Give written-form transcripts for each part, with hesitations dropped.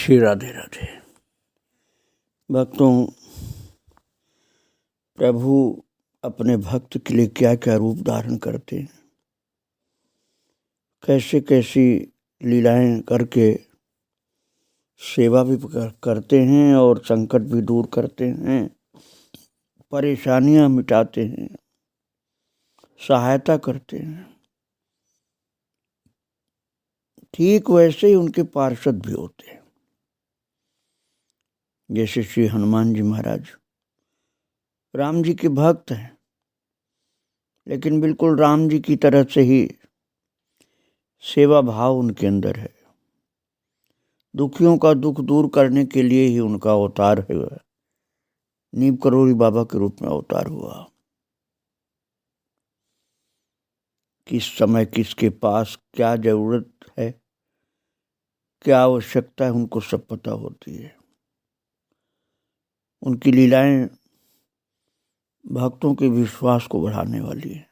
श्री राधे राधे। भक्तों, प्रभु अपने भक्त के लिए क्या क्या रूप धारण करते हैं, कैसे कैसी लीलाएं करके सेवा भी करते हैं और संकट भी दूर करते हैं, परेशानियां मिटाते हैं, सहायता करते हैं। ठीक वैसे ही उनके पार्षद भी होते हैं। जैसे श्री हनुमान जी महाराज राम जी के भक्त हैं, लेकिन बिल्कुल राम जी की तरह से ही सेवा भाव उनके अंदर है। दुखियों का दुख दूर करने के लिए ही उनका अवतार है। नीम करोड़ी बाबा के रूप में अवतार हुआ। किस समय किसके पास क्या जरूरत है, क्या आवश्यकता है, उनको सब पता होती है। उनकी लीलाएं भक्तों के विश्वास को बढ़ाने वाली है।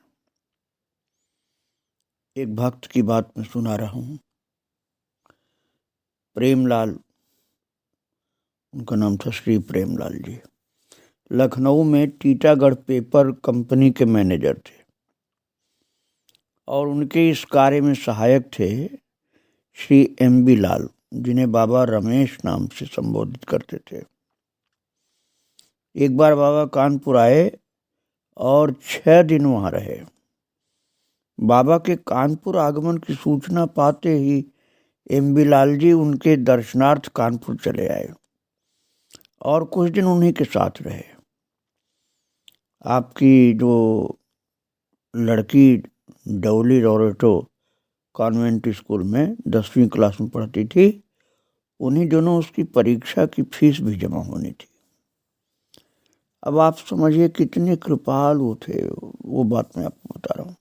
एक भक्त की बात मैं सुना रहा हूं। प्रेमलाल, उनका नाम था श्री प्रेमलाल जी। लखनऊ में टीटागढ़ पेपर कंपनी के मैनेजर थे और उनके इस कार्य में सहायक थे श्री एम.बी. लाल, जिन्हें बाबा रमेश नाम से संबोधित करते थे। एक बार बाबा कानपुर आए और 6 दिन वहां रहे। बाबा के कानपुर आगमन की सूचना पाते ही एम.बी. लाल जी उनके दर्शनार्थ कानपुर चले आए और कुछ दिन उन्हीं के साथ रहे। आपकी जो लड़की डोली लोरेटो कॉन्वेंट स्कूल में 10वीं क्लास में पढ़ती थी, उन्हीं दोनों उसकी परीक्षा की फीस भी जमा होनी थी। अब आप समझिए कितने कृपालु थे। वो बात मैं आपको बता रहा हूँ।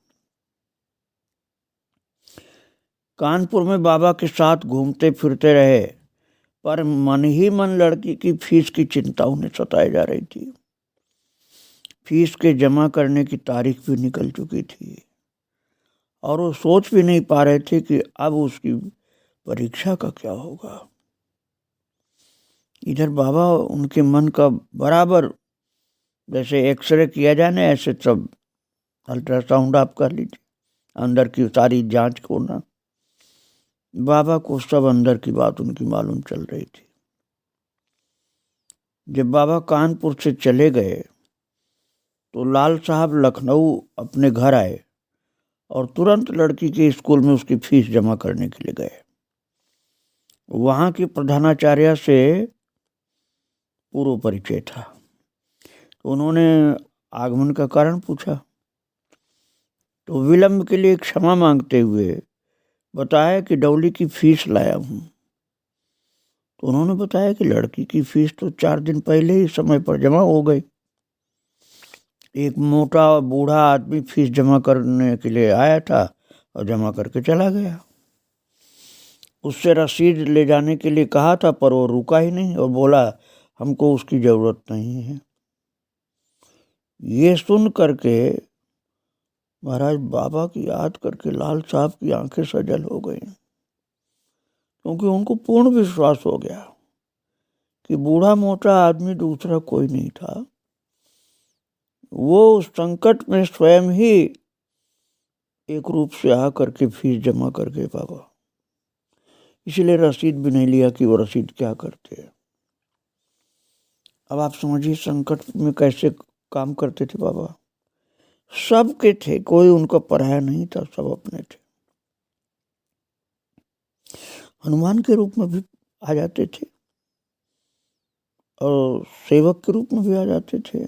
कानपुर में बाबा के साथ घूमते फिरते रहे, पर मन ही मन लड़की की फीस की चिंता उन्हें सताए जा रही थी। फीस के जमा करने की तारीख भी निकल चुकी थी और वो सोच भी नहीं पा रहे थे कि अब उसकी परीक्षा का क्या होगा। इधर बाबा उनके मन का बराबर, जैसे एक्सरे किया जाए ना, ऐसे सब अल्ट्रासाउंड आप कर लीजिए, अंदर की सारी जांच को ना, बाबा को सब अंदर की बात उनकी मालूम चल रही थी। जब बाबा कानपुर से चले गए तो लाल साहब लखनऊ अपने घर आए और तुरंत लड़की के स्कूल में उसकी फीस जमा करने के लिए गए। वहां की प्रधानाचार्य से पूर्व परिचय था, तो उन्होंने आगमन का कारण पूछा तो विलंब के लिए क्षमा मांगते हुए बताया कि डौली की फीस लाया हूं। तो उन्होंने बताया कि लड़की की फीस तो 4 दिन पहले ही समय पर जमा हो गई। एक मोटा बूढ़ा आदमी फीस जमा करने के लिए आया था और जमा करके चला गया। उससे रसीद ले जाने के लिए कहा था, पर वो रुका ही नहीं और बोला हमको उसकी जरूरत नहीं है। ये सुन करके महाराज बाबा की याद करके लाल साहब की आंखें सजल हो गई, क्योंकि उनको पूर्ण विश्वास हो गया कि बूढ़ा मोटा आदमी दूसरा कोई नहीं था। वो उस संकट में स्वयं ही एक रूप से आ करके फीस जमा कर गए बाबा। इसलिए रसीद भी नहीं लिया कि वो रसीद क्या करते हैं। अब आप समझिए संकट में कैसे काम करते थे बाबा। सबके थे, कोई उनका पराया नहीं था, सब अपने थे। हनुमान के रूप में भी आ जाते थे और सेवक के रूप में भी आ जाते थे,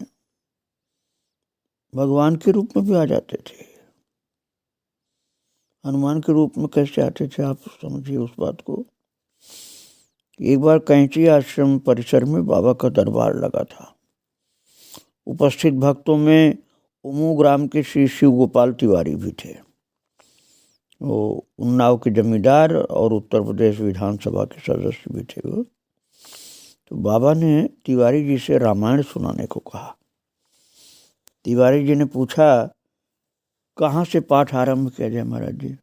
भगवान के रूप में भी आ जाते थे। हनुमान के रूप में कैसे आते थे आप समझिए उस बात को। एक बार कैंची आश्रम परिसर में बाबा का दरबार लगा था। उपस्थित भक्तों में उमू ग्राम के श्री शिव गोपाल तिवारी भी थे। वो उन्नाव के जमींदार और उत्तर प्रदेश विधानसभा के सदस्य भी थे वो। तो बाबा ने तिवारी जी से रामायण सुनाने को कहा। तिवारी जी ने पूछा कहाँ से पाठ आरंभ किया जाए महाराज जी।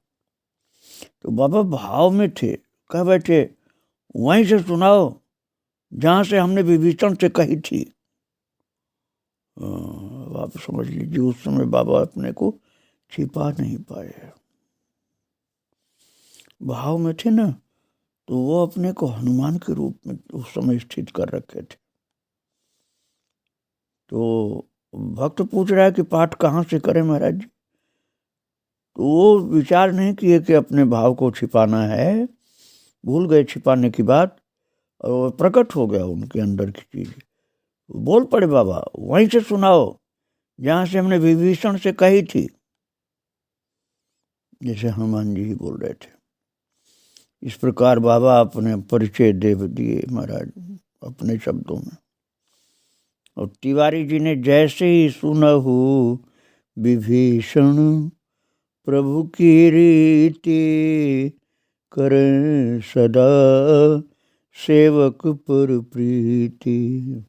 तो बाबा भाव में थे, कह बैठे वहीं से सुनाओ जहां से हमने विभीषण से कही थी। आप समझ लीजिए उस समय बाबा अपने को छिपा नहीं पाए, भाव में थे ना, तो वो अपने को हनुमान के रूप में उस समय स्थित कर रखे थे। तो भक्त पूछ रहा है कि पाठ कहाँ से करें महाराज जी, तो वो विचार नहीं किए कि अपने भाव को छिपाना है, भूल गए छिपाने की बात, और प्रकट हो गया उनके अंदर की चीज। बोल पड़े बाबा वहीं से सुनाओ जहां से हमने विभीषण से कही थी, जैसे हनुमान जी ही बोल रहे थे। इस प्रकार बाबा अपने परिचय दे दिए महाराज अपने शब्दों में। और तिवारी जी ने जैसे ही सुनहु विभीषण प्रभु की रीति, करें सदा सेवक पर प्रीति,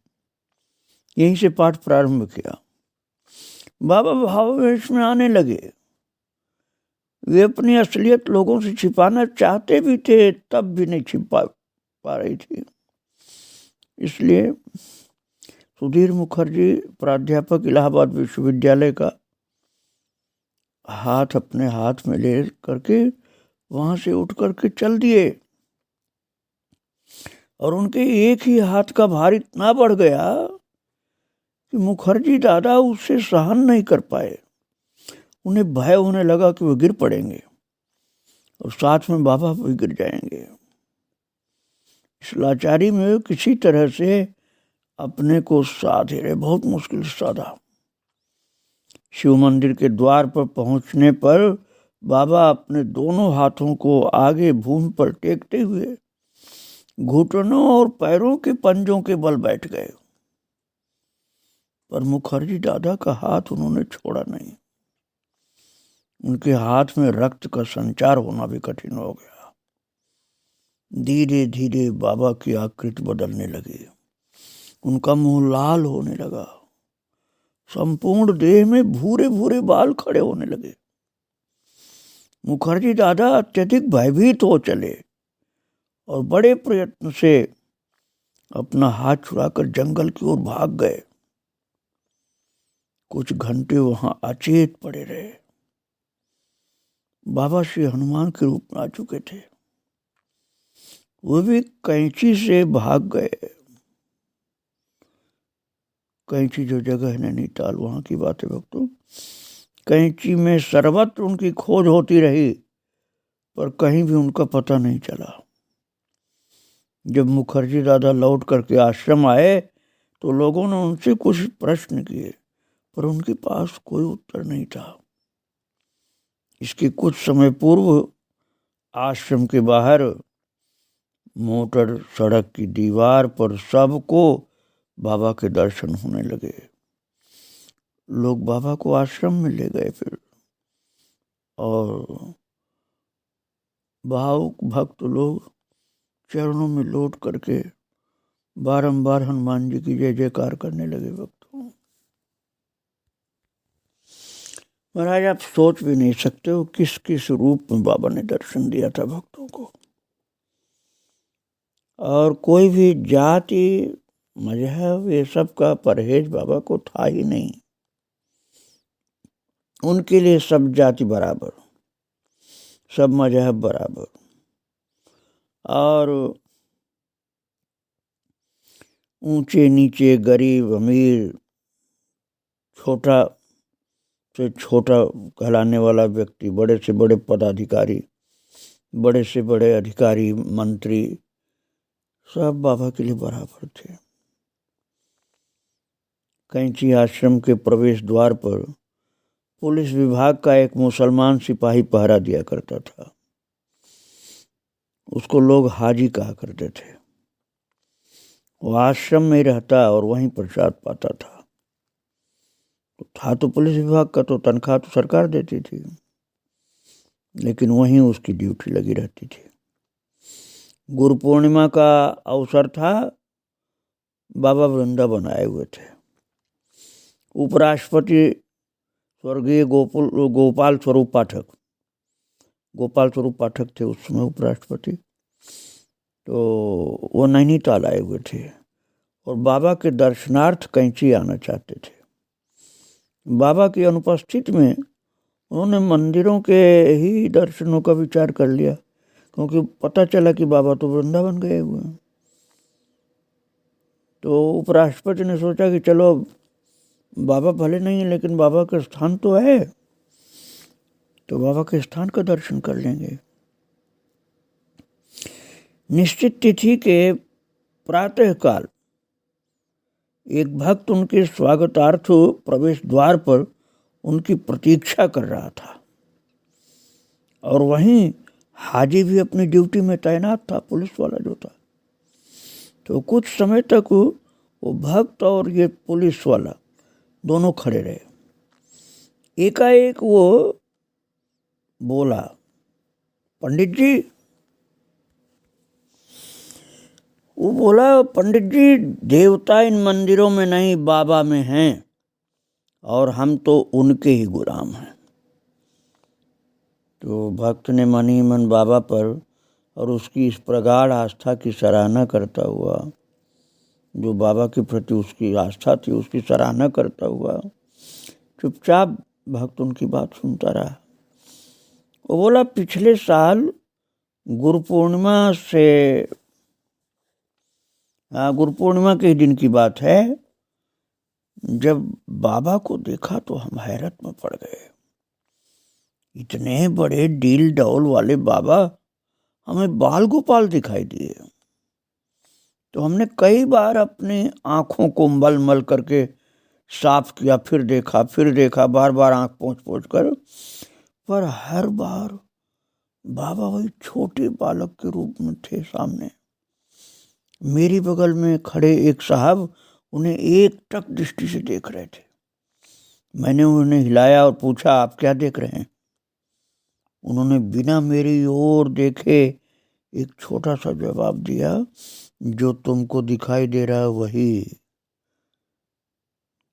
यहीं से पाठ प्रारंभ किया। बाबा भावावेश में आने लगे। वे अपनी असलियत लोगों से छिपाना चाहते भी थे, तब भी नहीं छिपा पा रही थी। इसलिए सुधीर मुखर्जी प्राध्यापक इलाहाबाद विश्वविद्यालय का हाथ अपने हाथ में ले करके वहां से उठ करके चल दिए, और उनके एक ही हाथ का भार इतना बढ़ गया कि मुखर्जी दादा उससे सहन नहीं कर पाए। उन्हें भय होने लगा कि वो गिर पड़ेंगे और साथ में बाबा भी गिर जाएंगे। इस लाचारी में किसी तरह से अपने को साधे रहे, बहुत मुश्किल से साधा। शिव मंदिर के द्वार पर पहुंचने पर बाबा अपने दोनों हाथों को आगे भूमि पर टेकते हुए घुटनों और पैरों के पंजों के बल बैठ गए, पर मुखर्जी दादा का हाथ उन्होंने छोड़ा नहीं। उनके हाथ में रक्त का संचार होना भी कठिन हो गया। धीरे धीरे बाबा की आकृति बदलने लगी, उनका मुंह लाल होने लगा, संपूर्ण देह में भूरे भूरे बाल खड़े होने लगे। मुखर्जी दादा अत्यधिक भयभीत हो चले और बड़े प्रयत्न से अपना हाथ छुड़ाकर जंगल की ओर भाग गए। कुछ घंटे वहां अचेत पड़े रहे। बाबा श्री हनुमान के रूप में आ चुके थे, वो भी कैंची से भाग गए। कैंची जो जगह है नैनीताल, वहां की बात है भक्तों। कैंची में सर्वत्र उनकी खोज होती रही, पर कहीं भी उनका पता नहीं चला। जब मुखर्जी दादा लौट करके आश्रम आए तो लोगों ने उनसे कुछ प्रश्न किए, पर उनके पास कोई उत्तर नहीं था। इसके कुछ समय पूर्व आश्रम के बाहर मोटर सड़क की दीवार पर सबको बाबा के दर्शन होने लगे। लोग बाबा को आश्रम में ले गए फिर, और भावुक भक्त लोग चरणों में लौट करके बारंबार हनुमान जी की जय जयकार करने लगे। भक्तों महाराज आप सोच भी नहीं सकते हो किस किस रूप में बाबा ने दर्शन दिया था भक्तों को। और कोई भी जाति मजहब ये सब का परहेज बाबा को था ही नहीं। उनके लिए सब जाति बराबर, सब मजहब बराबर, और ऊंचे नीचे, गरीब अमीर, छोटा से छोटा कहलाने वाला व्यक्ति, बड़े से बड़े पदाधिकारी, बड़े से बड़े अधिकारी, मंत्री, सब बाबा के लिए बराबर थे। कैंची आश्रम के प्रवेश द्वार पर पुलिस विभाग का एक मुसलमान सिपाही पहरा दिया करता था। उसको लोग हाजी कहा करते थे। वो आश्रम में रहता और वहीं प्रसाद पाता था। तो पुलिस विभाग का, तो तनख्वाह तो सरकार देती थी, लेकिन वहीं उसकी ड्यूटी लगी रहती थी। गुरु पूर्णिमा का अवसर था, बाबा वृंदावन आए हुए थे। उपराष्ट्रपति स्वर्गीय गोपाल स्वरूप पाठक थे उस समय उपराष्ट्रपति। तो वो नैनीताल आए हुए थे और बाबा के दर्शनार्थ कैंची आना चाहते थे। बाबा की अनुपस्थिति में उन्होंने मंदिरों के ही दर्शनों का विचार कर लिया, क्योंकि पता चला कि बाबा तो वृंदावन गए हुए हैं। तो उपराष्ट्रपति ने सोचा कि चलो बाबा भले नहीं है लेकिन बाबा का स्थान तो है, तो बाबा के स्थान का दर्शन कर लेंगे। निश्चित तिथि के प्रातःकाल एक भक्त उनके स्वागतार्थ प्रवेश द्वार पर उनकी प्रतीक्षा कर रहा था और वहीं हाजी भी अपनी ड्यूटी में तैनात था, पुलिस वाला जो था। तो कुछ समय तक वो भक्त और ये पुलिस वाला दोनों खड़े रहे। एकाएक वो बोला, पंडित जी, वो बोला, पंडित जी, देवता इन मंदिरों में नहीं बाबा में हैं और हम तो उनके ही गुलाम हैं। तो भक्त ने मन ही मन बाबा पर और उसकी इस प्रगाढ़ आस्था की सराहना करता हुआ, जो बाबा के प्रति उसकी आस्था थी उसकी सराहना करता हुआ चुपचाप भक्त उनकी बात सुनता रहा। वो बोला, पिछले साल गुरु पूर्णिमा के दिन की बात है, जब बाबा को देखा तो हम हैरत में पड़ गए। इतने बड़े डील डौल वाले बाबा हमें बाल गोपाल दिखाई दिए। तो हमने कई बार अपनी आंखों को मल मल करके साफ किया, फिर देखा, बार बार आंख पोंछ कर, पर हर बार बाबा वही छोटे बालक के रूप में थे सामने। मेरी बगल में खड़े एक साहब उन्हें एक टक दृष्टि से देख रहे थे। मैंने उन्हें हिलाया और पूछा, आप क्या देख रहे हैं? उन्होंने बिना मेरी ओर देखे एक छोटा सा जवाब दिया, जो तुमको दिखाई दे रहा है वही।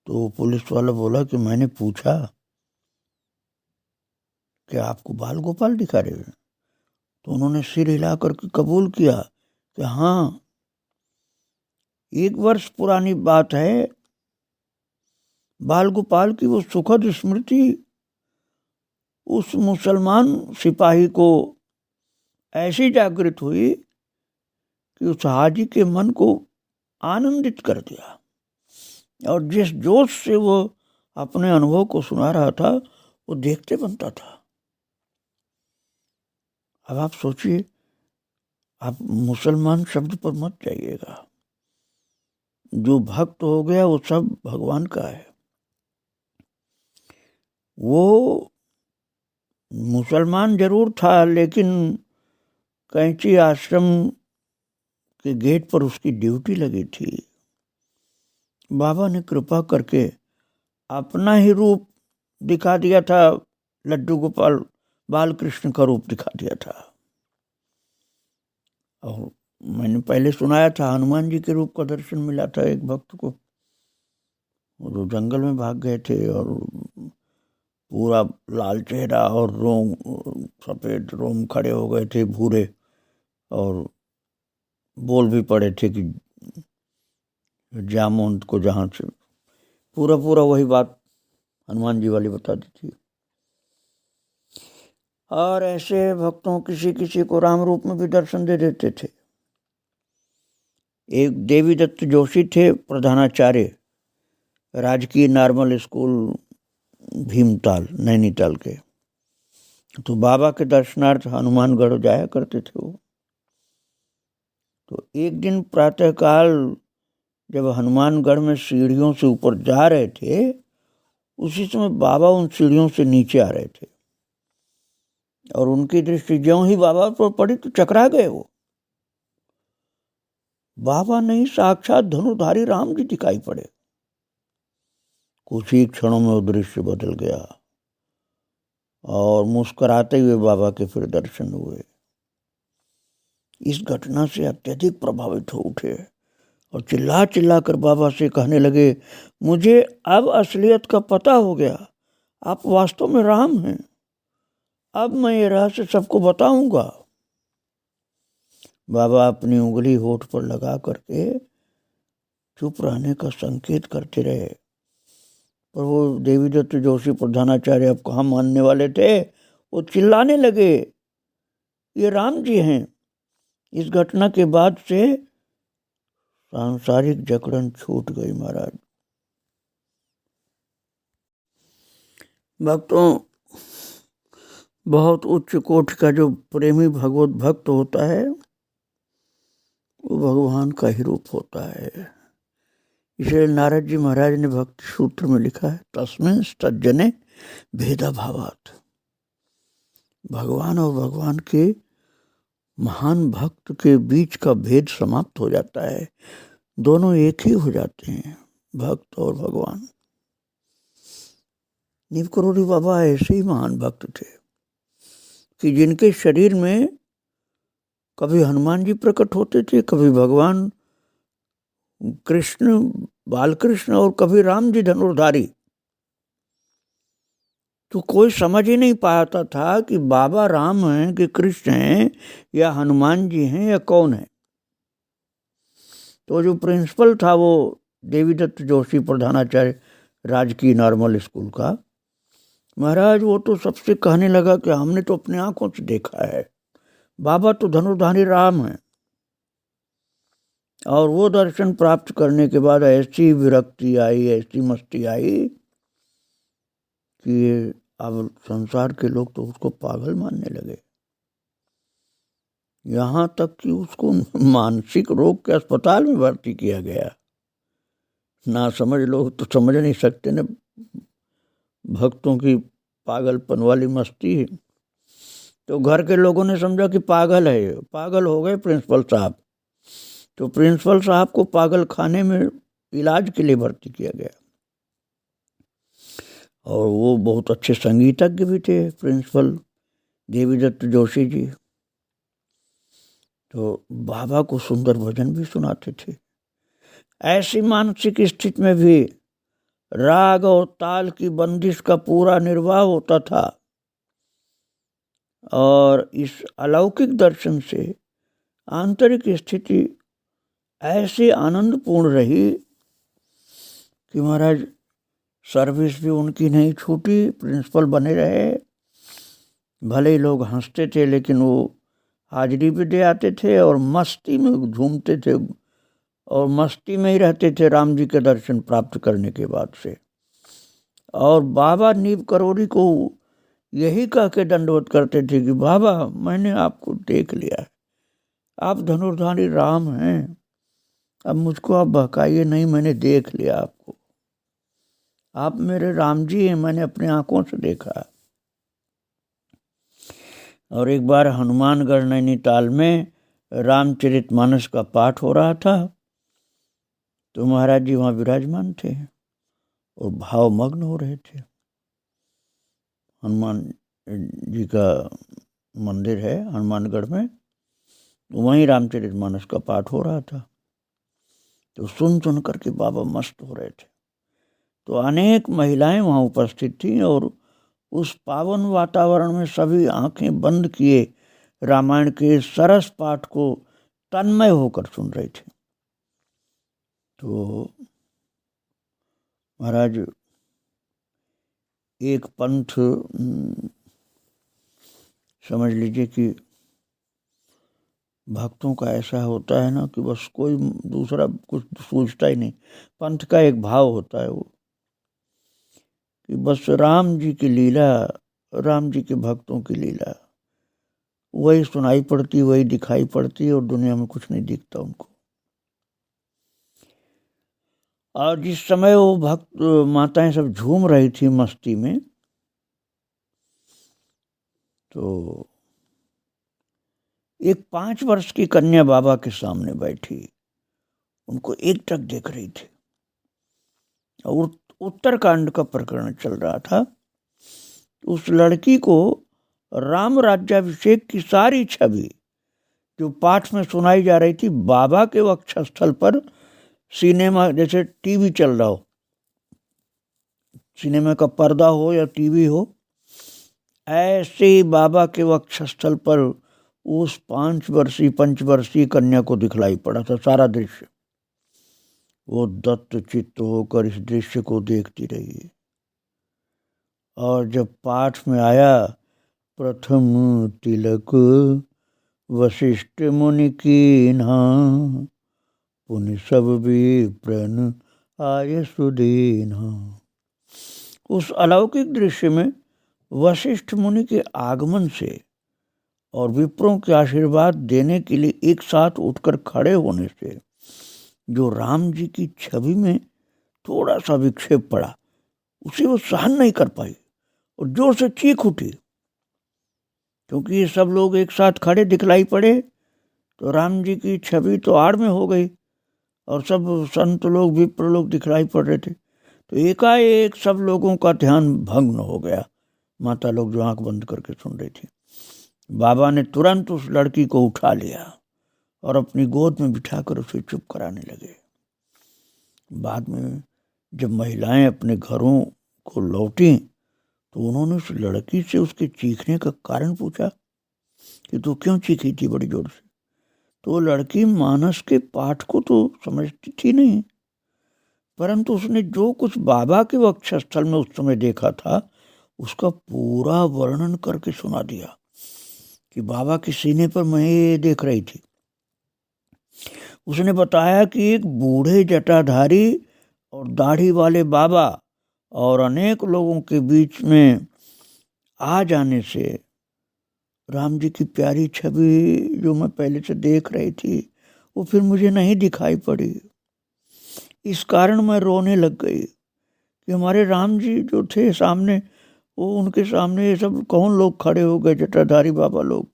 तो पुलिस वाला बोला कि मैंने पूछा कि आपको बाल गोपाल दिखा रहे हैं? तो उन्होंने सिर हिला करके कबूल किया कि हाँ, 1 वर्ष पुरानी बात है। बाल गोपाल की वो सुखद स्मृति उस मुसलमान सिपाही को ऐसी जागृत हुई कि उस हाजी के मन को आनंदित कर दिया, और जिस जोश से वो अपने अनुभव को सुना रहा था वो देखते बनता था। अब आप सोचिए, आप मुसलमान शब्द पर मत जाइएगा, जो भक्त हो गया वो सब भगवान का है। वो मुसलमान जरूर था, लेकिन कैंची आश्रम के गेट पर उसकी ड्यूटी लगी थी। बाबा ने कृपा करके अपना ही रूप दिखा दिया था, लड्डू गोपाल बालकृष्ण का रूप दिखा दिया था। और मैंने पहले सुनाया था, हनुमान जी के रूप का दर्शन मिला था एक भक्त को, वो जंगल में भाग गए थे और पूरा लाल चेहरा और रोम, सफ़ेद रोम खड़े हो गए थे भूरे, और बोल भी पड़े थे कि जामुन को जहाँ से, पूरा वही बात हनुमान जी वाली बता दी थी। और ऐसे भक्तों किसी को राम रूप में भी दर्शन दे देते थे। एक देवी दत्त जोशी थे, प्रधानाचार्य, राजकीय नॉर्मल स्कूल भीमताल नैनीताल के। तो बाबा के दर्शनार्थ हनुमानगढ़ जाया करते थे वो। तो एक दिन प्रातःकाल जब हनुमानगढ़ में सीढ़ियों से ऊपर जा रहे थे, उसी समय बाबा उन सीढ़ियों से नीचे आ रहे थे, और उनकी दृष्टि ज्यों ही बाबा पर पड़ी तो चकरा गए। वो बाबा नहीं, साक्षात धनुधारी राम जी दिखाई पड़े। कुछ ही क्षणों में वो दृश्य बदल गया और मुस्कुराते हुए बाबा के फिर दर्शन हुए। इस घटना से अत्यधिक प्रभावित हो उठे और चिल्ला कर बाबा से कहने लगे, मुझे अब असलियत का पता हो गया, आप वास्तव में राम हैं। अब मैं ये रहस्य सबको बताऊंगा। बाबा अपनी उंगली होठ पर लगा करके चुप रहने का संकेत करते रहे, पर वो देवीदत्त जोशी प्रधानाचार्य अब कहाँ मानने वाले थे। वो चिल्लाने लगे, ये राम जी हैं। इस घटना के बाद से सांसारिक जकड़न छूट गई महाराज। भक्तों, बहुत उच्च कोटि का जो प्रेमी भगवत भक्त होता है वो भगवान का ही रूप होता है। इसलिए नारद जी महाराज ने भक्ति सूत्र में लिखा है, तस्मिन् तज्जने भेदा भावात्। भगवान और भगवान के महान भक्त के बीच का भेद समाप्त हो जाता है, दोनों एक ही हो जाते हैं, भक्त और भगवान। नीव करोड़ी बाबा ऐसे ही महान भक्त थे कि जिनके शरीर में कभी हनुमान जी प्रकट होते थे, कभी भगवान कृष्ण बालकृष्ण और कभी राम जी धनुर्धारी। तो कोई समझ ही नहीं पाता था कि बाबा राम हैं कि कृष्ण हैं या हनुमान जी हैं या कौन है। तो जो प्रिंसिपल था वो देवीदत्त जोशी प्रधानाचार्य राजकीय नॉर्मल स्कूल का, महाराज वो तो सबसे कहने लगा कि हमने तो अपने आंखों से देखा है, बाबा तो धनुर्धारी राम हैं। और वो दर्शन प्राप्त करने के बाद ऐसी विरक्ति आई, ऐसी मस्ती आई कि अब संसार के लोग तो उसको पागल मानने लगे। यहाँ तक कि उसको मानसिक रोग के अस्पताल में भर्ती किया गया। ना समझ लोग तो समझ नहीं सकते न भक्तों की पागलपन वाली मस्ती। तो घर के लोगों ने समझा कि पागल है, पागल हो गए प्रिंसिपल साहब। तो प्रिंसिपल साहब को पागल खाने में इलाज के लिए भर्ती किया गया। और वो बहुत अच्छे संगीतज्ञ भी थे प्रिंसिपल देवीदत्त जोशी जी। तो बाबा को सुंदर भजन भी सुनाते थे। ऐसी मानसिक स्थिति में भी राग और ताल की बंदिश का पूरा निर्वाह होता था। और इस अलौकिक दर्शन से आंतरिक स्थिति ऐसी आनंदपूर्ण रही कि महाराज सर्विस भी उनकी नहीं छूटी, प्रिंसिपल बने रहे। भले ही लोग हंसते थे लेकिन वो हाजिरी भी दे आते थे और मस्ती में झूमते थे और मस्ती में ही रहते थे राम जी के दर्शन प्राप्त करने के बाद से। और बाबा नीव करोड़ी को यही कह के दंडवत करते थे कि बाबा मैंने आपको देख लिया है, आप धनुर्धारी राम हैं, अब मुझको आप बहकाइए नहीं, मैंने देख लिया आपको, आप मेरे राम जी हैं, मैंने अपने आंखों से देखा। और एक बार हनुमानगढ़ नैनीताल में रामचरितमानस का पाठ हो रहा था, तो महाराज जी वहाँ विराजमान थे और भावमग्न हो रहे थे। हनुमान जी का मंदिर है हनुमानगढ़ में, वहीं रामचरितमानस का पाठ हो रहा था। तो सुन करके बाबा मस्त हो रहे थे। तो अनेक महिलाएं वहाँ उपस्थित थीं और उस पावन वातावरण में सभी आंखें बंद किए रामायण के सरस पाठ को तन्मय होकर सुन रहे थे। तो महाराज एक पंथ समझ लीजिए कि भक्तों का ऐसा होता है ना कि बस कोई दूसरा कुछ सोचता ही नहीं। पंथ का एक भाव होता है वो कि बस राम जी की लीला, राम जी के भक्तों की लीला वही सुनाई पड़ती, वही दिखाई पड़ती और दुनिया में कुछ नहीं दिखता उनको। और जिस समय वो भक्त माताएं सब झूम रही थी मस्ती में, तो एक 5 वर्ष की कन्या बाबा के सामने बैठी उनको एकटक देख रही थी। और उत्तरकांड का प्रकरण चल रहा था। उस लड़की को राम राज्याभिषेक की सारी छवि जो पाठ में सुनाई जा रही थी, बाबा के वक्षस्थल पर सिनेमा जैसे टीवी चल रहा हो, सिनेमा का पर्दा हो या टीवी हो, ऐसे ही बाबा के वक्षस्थल पर उस 5 वर्षीय पंचवर्षीय कन्या को दिखलाई पड़ा था सारा दृश्य। वो दत्त चित्त होकर इस दृश्य को देखती रही। और जब पाठ में आया प्रथम तिलक वशिष्ठ मुनि कीन्हा, पुनि सब विप्रन आये सुदीन्हा। उस अलौकिक दृश्य में वशिष्ठ मुनि के आगमन से और विप्रों के आशीर्वाद देने के लिए एक साथ उठकर खड़े होने से जो राम जी की छवि में थोड़ा सा विक्षेप पड़ा, उसे वो सहन नहीं कर पाई और जोर से चीख उठी। क्योंकि ये सब लोग एक साथ खड़े दिखलाई पड़े तो राम जी की छवि तो आड़ में हो गई और सब संत लोग विप्र लोग दिखलाई पड़ रहे थे। तो एकाएक सब लोगों का ध्यान भंग हो गया। माता लोग जो आंख बंद करके सुन रही थी, बाबा ने तुरंत उस लड़की को उठा लिया और अपनी गोद में बिठाकर उसे चुप कराने लगे। बाद में जब महिलाएं अपने घरों को लौटी तो उन्होंने उस लड़की से उसके चीखने का कारण पूछा कि तू क्यों चीखी थी बड़ी जोर से। तो लड़की मानस के पाठ को तो समझती थी नहीं, परंतु उसने जो कुछ बाबा के वक्षस्थल में उस समय देखा था उसका पूरा वर्णन करके सुना दिया कि बाबा के सीने पर मैं ये देख रही थी। उसने बताया कि एक बूढ़े जटाधारी और दाढ़ी वाले बाबा और अनेक लोगों के बीच में आ जाने से राम जी की प्यारी छवि जो मैं पहले से देख रही थी वो फिर मुझे नहीं दिखाई पड़ी। इस कारण मैं रोने लग गई कि हमारे राम जी जो थे सामने, वो उनके सामने ये सब कौन लोग खड़े हो गए, जटाधारी बाबा लोग।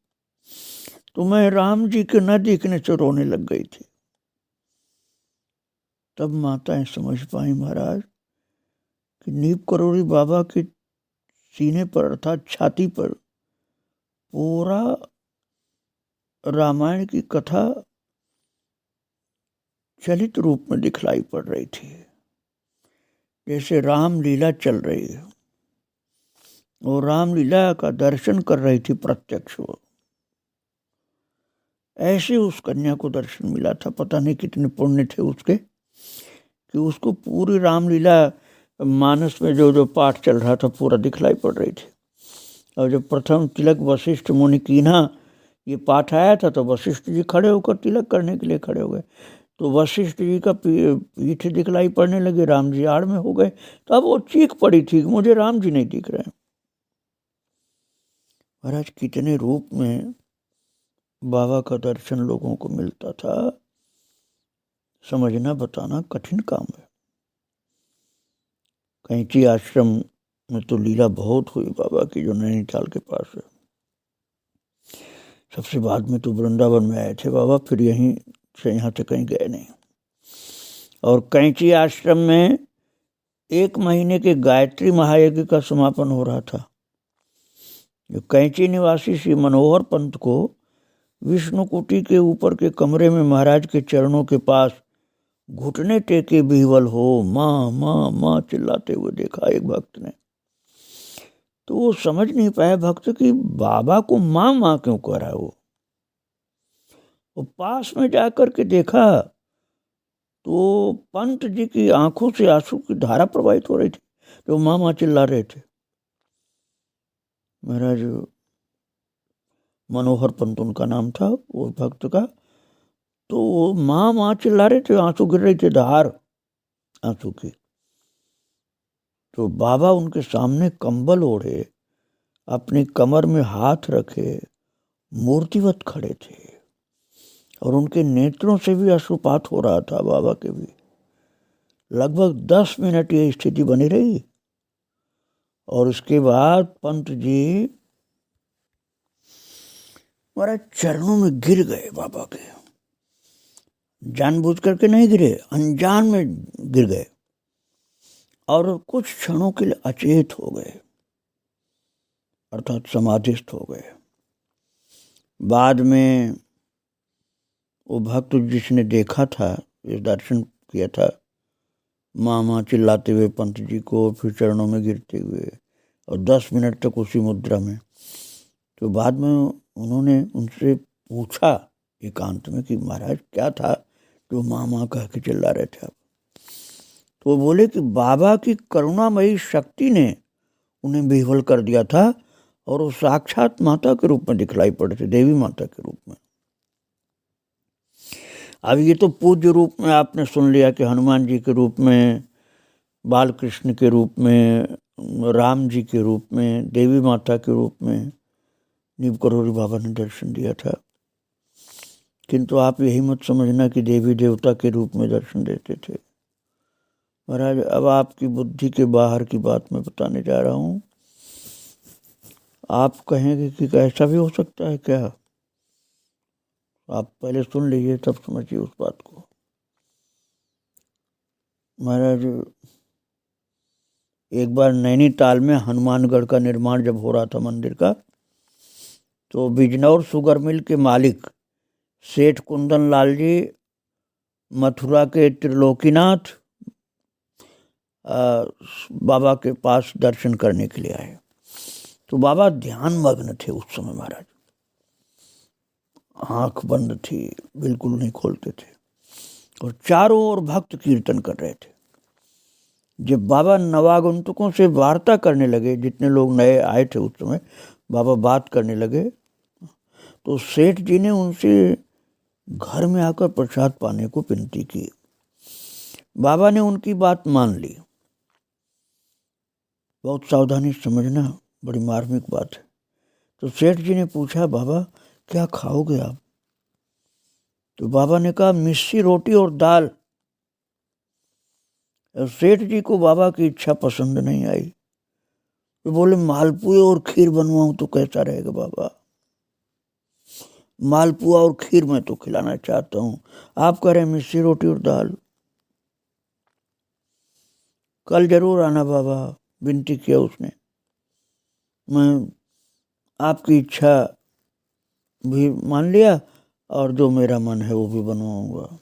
तो मैं राम जी के न दिखने से रोने लग गई थी। तब माताएं समझ पाई महाराज कि नीप करोड़ी बाबा के सीने पर अर्थात छाती पर पूरा रामायण की कथा चलित रूप में दिखलाई पड़ रही थी, जैसे राम लीला चल रही है और रामलीला का दर्शन कर रही थी प्रत्यक्ष। वो ऐसे उस कन्या को दर्शन मिला था। पता नहीं कितने पुण्य थे उसके कि उसको पूरी रामलीला मानस में जो जो पाठ चल रहा था पूरा दिखलाई पड़ रही थी। और जब प्रथम तिलक वशिष्ठ मुनि कीन्हा ये पाठ आया था तो वशिष्ठ जी खड़े होकर तिलक करने के लिए खड़े हो गए। तो वशिष्ठ जी का पीठ दिखलाई पड़ने लगे, राम जी आड़ में हो गए। तो अब वो चीख पड़ी थी कि मुझे राम जी नहीं दिख रहे। महाराज कितने रूप में बाबा का दर्शन लोगों को मिलता था, समझना बताना कठिन काम है। कैंची आश्रम में तो लीला बहुत हुई बाबा की, जो नैनीताल के पास है। सबसे बाद में तो वृंदावन में आए थे बाबा, फिर यहीं से यहाँ से कहीं गए नहीं। और कैंची आश्रम में 1 महीने के गायत्री महायज्ञ का समापन हो रहा था। जो कैंची निवासी श्री मनोहर पंत को विष्णुकुटी के ऊपर के कमरे में महाराज के चरणों के पास घुटने टेके विह्वल हो माँ माँ माँ चिल्लाते हुए देखा एक भक्त ने। तो वो समझ नहीं पाया भक्त कि बाबा को माँ माँ क्यों कह रहा है। वो पास में जाकर के देखा तो पंत जी की आंखों से आंसू की धारा प्रवाहित हो रही थी, जो माँ माँ चिल्ला रहे थे। महाराज मनोहर पंत उनका नाम था वो भक्त का। तो वो माँ माँ चिल्ला रहे थे, आंसू गिर रही थे, धार आंसू की। तो बाबा उनके सामने कंबल ओढ़े, अपनी कमर में हाथ रखे, मूर्तिवत खड़े थे और उनके नेत्रों से भी अश्रुपात हो रहा था बाबा के भी। लगभग 10 मिनट ये स्थिति बनी रही और उसके बाद पंत जी हमारे चरणों में गिर गए बाबा के। जानबूझ करके नहीं गिरे, अनजान में गिर गए और कुछ क्षणों के लिए अचेत हो गए, अर्थात समाधिस्थ हो गए। बाद में वो भक्त जिसने देखा था, ये दर्शन किया था माँ माँ चिल्लाते हुए पंत जी को, फिर चरणों में गिरते हुए और 10 मिनट तक उसी मुद्रा में, तो बाद में उन्होंने उनसे पूछा एकांत में कि महाराज क्या था जो माँ माँ कह के चिल्ला रहे थे आप? तो वो बोले कि बाबा की करुणामयी शक्ति ने उन्हें बेहवल कर दिया था और वो साक्षात माता के रूप में दिखलाई पड़े थे, देवी माता के रूप में। अब ये तो पूज्य रूप में आपने सुन लिया कि हनुमान जी के रूप में, बालकृष्ण के रूप में, राम जी के रूप में, देवी माता के रूप में नीम करोड़ी बाबा ने दर्शन दिया था। किंतु आप यही मत समझना कि देवी देवता के रूप में दर्शन देते थे। महाराज अब आपकी बुद्धि के बाहर की बात मैं बताने जा रहा हूँ। आप कहेंगे कि ऐसा भी हो सकता है क्या? आप पहले सुन लीजिए तब समझिए उस बात को। महाराज एक बार नैनीताल में हनुमानगढ़ का निर्माण जब हो रहा था मंदिर का, तो बिजनौर शुगर मिल के मालिक सेठ कुंदन लाल जी मथुरा के त्रिलोकीनाथ बाबा के पास दर्शन करने के लिए आए। तो बाबा ध्यान मग्न थे उस समय। महाराज आंख बंद थी, बिल्कुल नहीं खोलते थे, और चारों ओर भक्त कीर्तन कर रहे थे। जब बाबा नवागंतुकों से वार्ता करने लगे, जितने लोग नए आए थे उस समय, बाबा बात करने लगे, तो सेठ जी ने उनसे घर में आकर प्रसाद पाने को विनती की। बाबा ने उनकी बात मान ली। बहुत सावधानी समझना, बड़ी मार्मिक बात है। तो सेठ जी ने पूछा, बाबा क्या खाओगे आप? तो बाबा ने कहा, मिस्सी रोटी और दाल। सेठ जी को बाबा की इच्छा पसंद नहीं आई। तो बोले, मालपुए और खीर बनवाऊं तो कैसा रहेगा बाबा? मालपुआ और खीर मैं तो खिलाना चाहता हूं, आप कह रहे हैं मिस्सी रोटी और दाल। कल जरूर आना बाबा, विनती किया उसने। मैं आपकी इच्छा भी मान लिया और जो मेरा मन है वो भी बनवाऊंगा।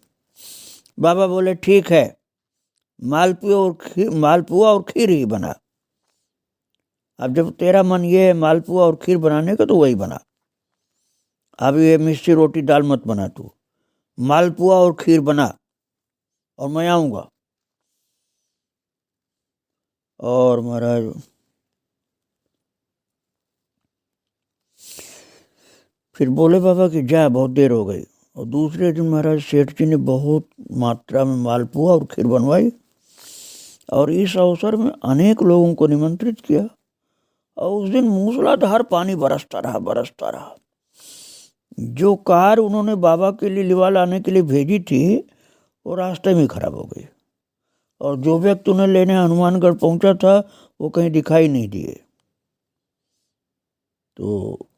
बाबा बोले, ठीक है, मालपुआ और खीर ही बना। अब जब तेरा मन ये है मालपुआ और खीर बनाने का, तो वही बना। अब ये मिस्सी रोटी दाल मत बना, तू मालपुआ और खीर बना और मैं आऊंगा। और महाराज फिर बोले बाबा कि जा, बहुत देर हो गई। और दूसरे दिन महाराज सेठ जी ने बहुत मात्रा में मालपुआ और खीर बनवाई, और इस अवसर में अनेक लोगों को निमंत्रित किया। और उस दिन मूसलाधार पानी बरसता रहा। जो कार उन्होंने बाबा के लिए लिवा लाने के लिए भेजी थी, वो रास्ते में खराब हो गई, और जो व्यक्ति उन्हें लेने हनुमानगढ़ पहुंचा था वो कहीं दिखाई नहीं दिए। तो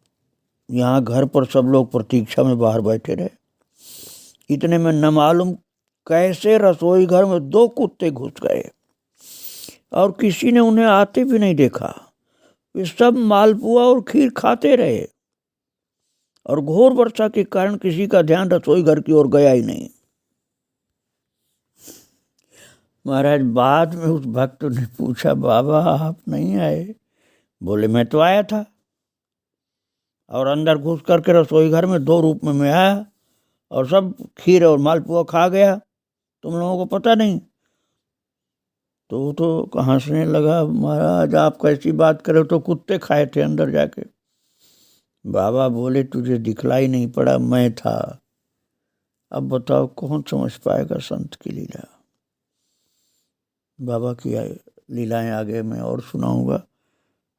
यहाँ घर पर सब लोग प्रतीक्षा में बाहर बैठे रहे। इतने में न मालूम कैसे रसोई घर में 2 कुत्ते घुस गए, और किसी ने उन्हें आते भी नहीं देखा। वे सब मालपुआ और खीर खाते रहे, और घोर वर्षा के कारण किसी का ध्यान रसोई घर की ओर गया ही नहीं। महाराज बाद में उस भक्त ने पूछा, बाबा आप नहीं आए? बोले, मैं तो आया था, और अंदर घुस करके रसोई घर में 2 रूप में मैं आया, और सब खीर और मालपुआ खा गया, तुम लोगों को पता नहीं? तो हंसने लगा, महाराज आप कैसी बात करे, तो कुत्ते खाए थे अंदर जाके। बाबा बोले, तुझे दिखलाई नहीं पड़ा, मैं था। अब बताओ कौन समझ पाएगा संत की लीला? बाबा की लीलाएं आगे मैं और सुनाऊंगा।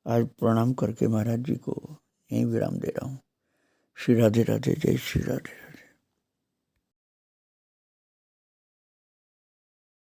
आज प्रणाम करके महाराज जी को यहीं विराम दे रहा हूँ। श्री राधे राधे, जय श्री राधे।